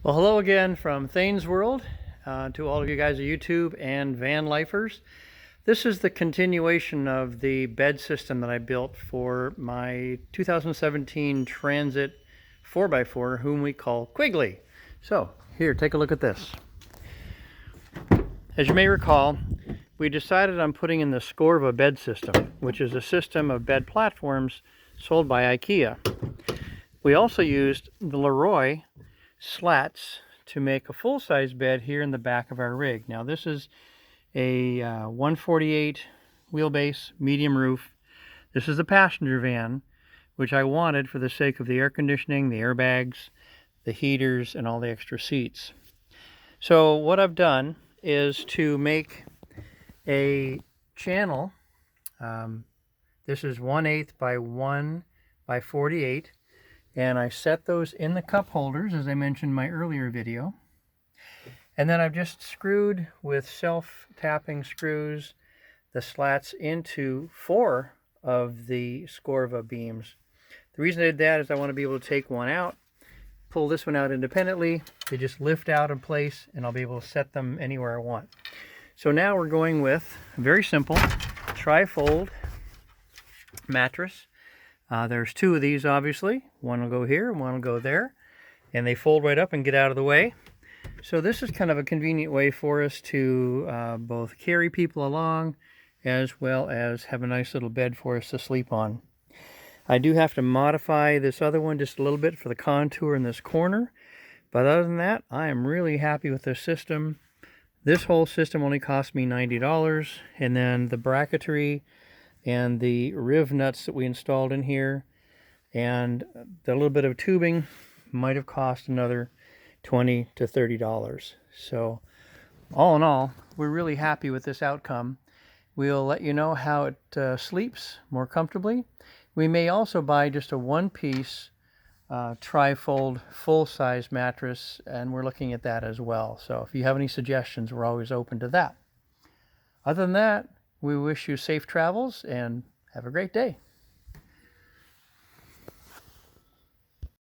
Well, hello again from Thane's World to all of you guys at YouTube and van lifers. This is the continuation of the bed system that I built for my 2017 Transit 4x4, whom we call Quigley. So here, take a look at this. As you may recall, we decided on putting in the Skorva bed system, which is a system of bed platforms sold by Ikea. We also used the Luroy slats to make a full-size bed here in the back of our rig. Now this is a 148 wheelbase, medium roof. This is a passenger van, which I wanted for the sake of the air conditioning, the airbags, the heaters, and all the extra seats. So what I've done is to make a channel. This is 1/8 by 1 by 48. And I set those in the cup holders, as I mentioned in my earlier video. And then I've just screwed with self-tapping screws the slats into 4 of the Skorva beams. The reason I did that is I want to be able to take one out, pull this one out independently. They just lift out in place, and I'll be able to set them anywhere I want. So now we're going with a very simple tri-fold mattress. There's 2 of these, obviously. One will go here, one will go there, and they fold right up and get out of the way. So this is kind of a convenient way for us to both carry people along as well as have a nice little bed for us to sleep on. I do have to modify this other one just a little bit for the contour in this corner, but other than that, I am really happy with this system. This whole system only cost me $90, and then the bracketry and the riv nuts that we installed in here and the little bit of tubing might have cost another $20 to $30. So all in all, we're really happy with this outcome. We'll let you know how it sleeps more comfortably. We may also buy just a one-piece tri-fold full-size mattress, and we're looking at that as well. So if you have any suggestions, we're always open to that. Other than that, we wish you safe travels and have a great day.